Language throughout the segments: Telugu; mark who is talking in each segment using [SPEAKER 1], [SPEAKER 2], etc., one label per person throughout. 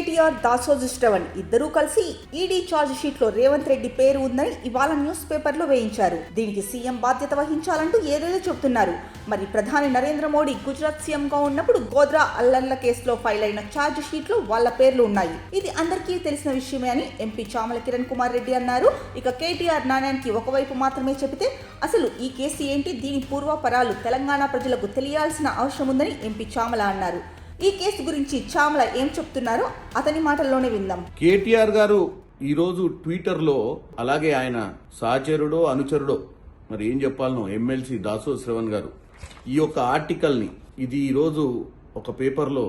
[SPEAKER 1] కేటీఆర్, దాసోజు శ్రవణ్ ఇద్దరూ కలిసి ఈడీ ఛార్జ్ షీట్ లో రేవంత్ రెడ్డి పేరు ఉందని ఇవాళ న్యూస్ పేపర్లో వేయించారు. దీనికి సీఎం బాధ్యత వహించాలంటూ ఏదేదో చెబుతున్నారు. మరి ప్రధాని నరేంద్ర మోడీ గుజరాత్ సీఎంగా ఉన్నప్పుడు గోద్రా అల్లర్ల కేసులో ఫైల్ అయిన ఛార్జ్ షీట్ లో వాళ్ళ పేర్లు ఉన్నాయి. ఇది అందరికీ తెలిసిన విషయమే అని ఎంపీ చామల కిరణ్ కుమార్ రెడ్డి అన్నారు. ఇక కేటీఆర్ నాణ్యానికి ఒకవైపు మాత్రమే చెబితే అసలు ఈ కేసు ఏంటి, దీని పూర్వపరాలు తెలంగాణ ప్రజలకు తెలియాల్సిన అవసరం ఉందని ఎంపీ చామల అన్నారు. ఈ కేసు గురించి చామల ఏం చెప్తున్నారో అతని మాటల్లోనే విందాం.
[SPEAKER 2] కేటీఆర్ గారు ఈరోజు ట్విట్టర్లో, అలాగే ఆయన సహచరుడో అనుచరుడో మరి ఏం చెప్పాలనో ఎమ్మెల్సీ దాసోజు శ్రవణ్ గారు ఈ యొక్క ఆర్టికల్ని ఇది ఈరోజు ఒక పేపర్లో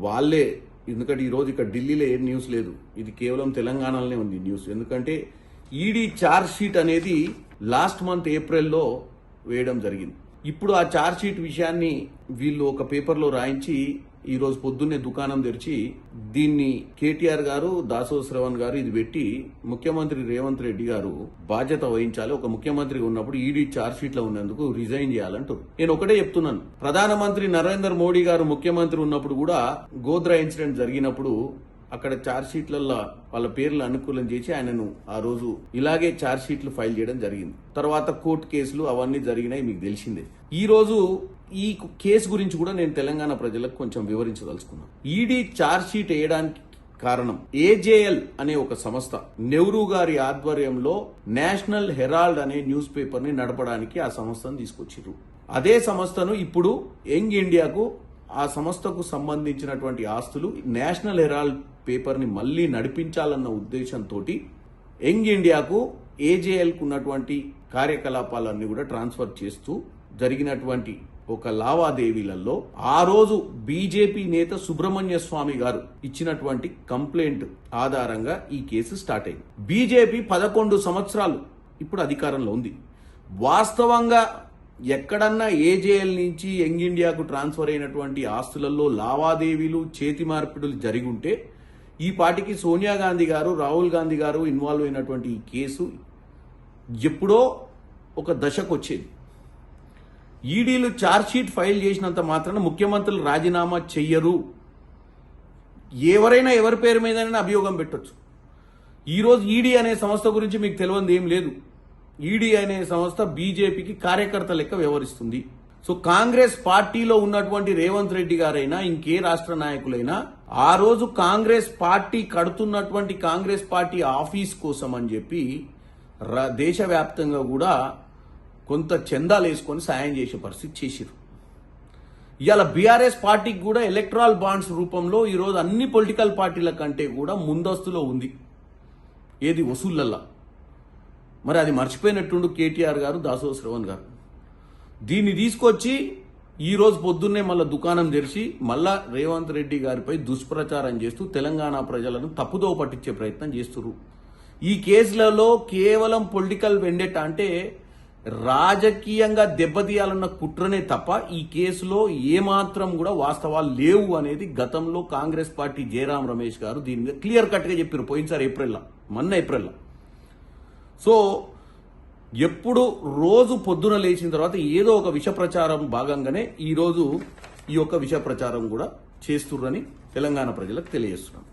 [SPEAKER 2] వాళ్ళే, ఎందుకంటే ఈరోజు ఇక్కడ ఢిల్లీలో ఏం న్యూస్ లేదు, ఇది కేవలం తెలంగాణలోనే ఉంది న్యూస్. ఎందుకంటే ఈడీ ఛార్జ్ షీట్ అనేది లాస్ట్ మంత్ ఏప్రిల్లో వేయడం జరిగింది. ఇప్పుడు ఆ ఛార్జ్ షీట్ విషయాన్ని వీళ్ళు ఒక పేపర్లో రాయించి ఈ రోజు పొద్దున్నే దుకాణం తెరిచి దీన్ని కేటీఆర్ గారు, దాసోజు శ్రవణ్ గారు ఇది పెట్టి ముఖ్యమంత్రి రేవంత్ రెడ్డి గారు బాధ్యత వహించాలి, ఒక ముఖ్యమంత్రి ఉన్నప్పుడు ఈడీ ఛార్జ్ షీట్ లో ఉన్నందుకు రిజైన్ చేయాలంటారు. నేను ఒకటే చెప్తున్నాను, ప్రధానమంత్రి నరేంద్ర మోడీ గారు ముఖ్యమంత్రి ఉన్నప్పుడు కూడా గోద్రా ఇన్సిడెంట్ జరిగినప్పుడు అక్కడ ఛార్జ్ షీట్లలో వాళ్ళ పేర్లు అనుకూలం చేసి ఆయనను ఆ రోజు ఇలాగే ఛార్జ్ షీట్లు ఫైల్ చేయడం జరిగింది. తర్వాత కోర్టు కేసులు అవన్నీ జరిగినాయి, మీకు తెలిసిందే. ఈ రోజు ఈ కేసు గురించి కూడా నేను తెలంగాణ ప్రజలకు కొంచెం వివరించదలుచుకున్నాను. ఈడీ ఛార్జ్ షీట్ వేయడానికి కారణం ఏజేఎల్ అనే ఒక సంస్థ నెహ్రూ గారి ఆధ్వర్యంలో నేషనల్ హెరాల్డ్ అనే న్యూస్ పేపర్ ని నడపడానికి ఆ సంస్థను తీసుకొచ్చారు. అదే సంస్థను ఇప్పుడు యంగ్ ఇండియాకు ఆ సంస్థకు సంబంధించినటువంటి ఆస్తులు నేషనల్ హెరాల్డ్ పేపర్ ని మళ్లీ నడిపించాలన్న ఉద్దేశంతో యంగ్ ఇండియాకు ఏజేఎల్ కు ఉన్నటువంటి కార్యకలాపాలన్నీ కూడా ట్రాన్స్ఫర్ చేస్తూ జరిగినటువంటి ఒక లావాదేవీలలో ఆ రోజు బీజేపీ నేత సుబ్రహ్మణ్య స్వామి గారు ఇచ్చినటువంటి కంప్లైంట్ ఆధారంగా ఈ కేసు స్టార్ట్ అయింది. బీజేపీ 11 సంవత్సరాలు ఇప్పుడు అధికారంలో ఉంది. వాస్తవంగా ఎక్కడన్నా ఏజేఎల్ నుంచి యంగ్ ఇండియాకు ట్రాన్స్ఫర్ అయినటువంటి ఆస్తులలో లావాదేవీలు, చేతి మార్పిడులు జరిగి ఉంటే ఈ పార్టీకి సోనియా గాంధీ గారు, రాహుల్ గాంధీ గారు ఇన్వాల్వ్ అయినటువంటి ఈ కేసు ఎప్పుడో ఒక దశకు వచ్చేది. ఈడీలు ఛార్జ్ షీట్ ఫైల్ చేసినంత మాత్రాన ముఖ్యమంత్రులు రాజీనామా చెయ్యరు, ఎవరైనా ఎవరి పేరు మీదైనా అభియోగం పెట్టొచ్చు. ఈరోజు ఈడీ అనే సంస్థ గురించి మీకు తెలియదు ఏం లేదు. ఈడీ అనే సంస్థ బీజేపీకి కార్యకర్త లెక్క వ్యవహరిస్తుంది. సో కాంగ్రెస్ పార్టీలో ఉన్నటువంటి రేవంత్ రెడ్డి గారైనా ఇంకే రాష్ట్ర నాయకులైనా ఆ రోజు కాంగ్రెస్ పార్టీ కడుతున్నటువంటి కాంగ్రెస్ పార్టీ ఆఫీస్ కోసం అని చెప్పి దేశవ్యాప్తంగా కూడా కొంత చందాలు వేసుకొని సాయం చేసే పరిస్థితి చేసిరు. ఇవాళ బీఆర్ఎస్ పార్టీకి కూడా ఎలక్ట్రాల్ బాండ్స్ రూపంలో ఈరోజు అన్ని పొలిటికల్ పార్టీల కంటే కూడా ముందస్తులో ఉంది ఏది వసూళ్లల్లా. మరి అది మర్చిపోయినట్టుండు కేటీఆర్ గారు, దాసోజు శ్రవణ్ గారు. దీన్ని తీసుకొచ్చి ఈ రోజు పొద్దున్నే మళ్ళా దుకాణం తెరిచి మళ్ళా రేవంత్ రెడ్డి గారిపై దుష్ప్రచారం చేస్తూ తెలంగాణ ప్రజలను తప్పుదో పట్టించే ప్రయత్నం చేస్తున్నారు. ఈ కేసులలో కేవలం పొలిటికల్ వెండెట్ అంటే రాజకీయంగా దెబ్బతీయాలన్న కుట్రనే తప్ప ఈ కేసులో ఏమాత్రం కూడా వాస్తవాలు లేవు అనేది గతంలో కాంగ్రెస్ పార్టీ జయరాం రమేష్ గారు దీని మీద క్లియర్ కట్ గా చెప్పారు పోయినసారి మొన్న ఏప్రిల్లో. సో ఎప్పుడు రోజు పొద్దున లేచిన తర్వాత ఏదో ఒక విష ప్రచారం భాగంగానే ఈ రోజు ఈ యొక్క విష ప్రచారం కూడా చేస్తుర్రని తెలంగాణ ప్రజలకు తెలియజేస్తున్నాం.